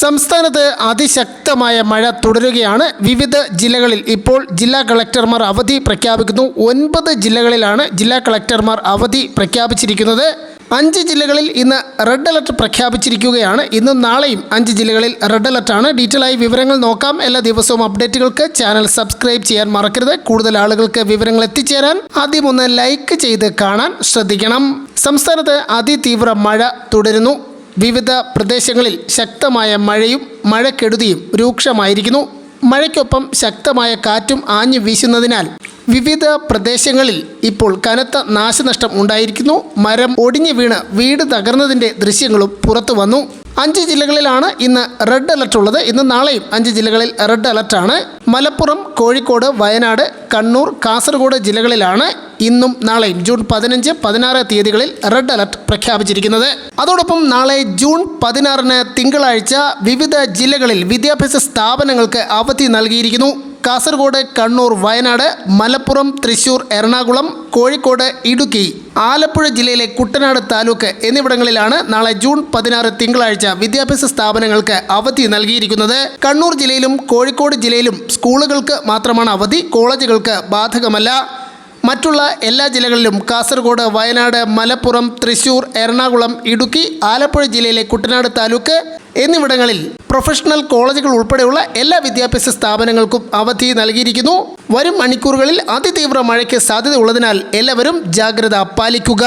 സംസ്ഥാനത്ത് അതിശക്തമായ മഴ തുടരുകയാണ്. വിവിധ ജില്ലകളിൽ ഇപ്പോൾ ജില്ലാ കളക്ടർമാർ അവധി പ്രഖ്യാപിക്കുന്നു. 9 ജില്ലകളിലാണ് ജില്ലാ കളക്ടർമാർ അവധി പ്രഖ്യാപിച്ചിരിക്കുന്നത്. 5 ജില്ലകളിൽ ഇന്ന് റെഡ് അലർട്ട് പ്രഖ്യാപിച്ചിരിക്കുകയാണ്. ഇന്നും നാളെയും 5 ജില്ലകളിൽ റെഡ് അലർട്ടാണ്. ഡീറ്റെയിൽ ആയി വിവരങ്ങൾ നോക്കാം. എല്ലാ ദിവസവും അപ്ഡേറ്റുകൾക്ക് ചാനൽ സബ്സ്ക്രൈബ് ചെയ്യാൻ മറക്കരുത്. കൂടുതൽ ആളുകൾക്ക് വിവരങ്ങൾ എത്തിച്ചേരാൻ ആദ്യം ഒന്ന് ലൈക്ക് ചെയ്ത് കാണാൻ ശ്രദ്ധിക്കണം. സംസ്ഥാനത്ത് അതിതീവ്ര മഴ തുടരുന്നു. വിവിധ പ്രദേശങ്ങളിൽ ശക്തമായ മഴയും മഴക്കെടുതിയും രൂക്ഷമായിരിക്കുന്നു. മഴയ്ക്കൊപ്പം ശക്തമായ കാറ്റും ആഞ്ഞു വീശുന്നതിനാൽ വിവിധ പ്രദേശങ്ങളിൽ ഇപ്പോൾ കനത്ത നാശനഷ്ടം ഉണ്ടായിരിക്കുന്നു. മരം ഒടിഞ്ഞു വീണ് വീട് തകർന്നതിൻ്റെ ദൃശ്യങ്ങളും പുറത്തു വന്നു. 5 ജില്ലകളിലാണ് ഇന്ന് റെഡ് അലർട്ട് ഉള്ളത്. ഇന്ന് നാളെയും 5 ജില്ലകളിൽ റെഡ് അലർട്ടാണ്. മലപ്പുറം, കോഴിക്കോട്, വയനാട്, കണ്ണൂർ, കാസർഗോഡ് ജില്ലകളിലാണ് ഇന്നും നാളെയും ജൂൺ 15, 16 തീയതികളിൽ റെഡ് അലർട്ട് പ്രഖ്യാപിച്ചിരിക്കുന്നത്. അതോടൊപ്പം നാളെ ജൂൺ 16 തിങ്കളാഴ്ച വിവിധ ജില്ലകളിൽ വിദ്യാഭ്യാസ സ്ഥാപനങ്ങൾക്ക് അവധി നൽകിയിരിക്കുന്നു. കാസർഗോഡ്, കണ്ണൂർ, വയനാട്, മലപ്പുറം, തൃശൂർ, എറണാകുളം, കോഴിക്കോട്, ഇടുക്കി, ആലപ്പുഴ ജില്ലയിലെ കുട്ടനാട് താലൂക്ക് എന്നിവിടങ്ങളിലാണ് നാളെ ജൂൺ 16 തിങ്കളാഴ്ച വിദ്യാഭ്യാസ സ്ഥാപനങ്ങൾക്ക് അവധി നൽകിയിരിക്കുന്നത്. കണ്ണൂർ ജില്ലയിലും കോഴിക്കോട് ജില്ലയിലും സ്കൂളുകൾക്ക് മാത്രമാണ് അവധി, കോളേജുകൾക്ക് ബാധകമല്ല. മറ്റുള്ള എല്ലാ ജില്ലകളിലും കാസർഗോഡ്, വയനാട്, മലപ്പുറം, തൃശൂർ, എറണാകുളം, ഇടുക്കി, ആലപ്പുഴ ജില്ലയിലെ കുട്ടനാട് താലൂക്ക് എന്നിവിടങ്ങളിൽ പ്രൊഫഷണൽ കോളേജുകൾ ഉൾപ്പെടെയുള്ള എല്ലാ വിദ്യാഭ്യാസ സ്ഥാപനങ്ങൾക്കും അവധി നൽകിയിരിക്കുന്നു. വരും മണിക്കൂറുകളിൽ അതിതീവ്ര മഴയ്ക്ക് സാധ്യതയുള്ളതിനാൽ എല്ലാവരും ജാഗ്രത പാലിക്കുക.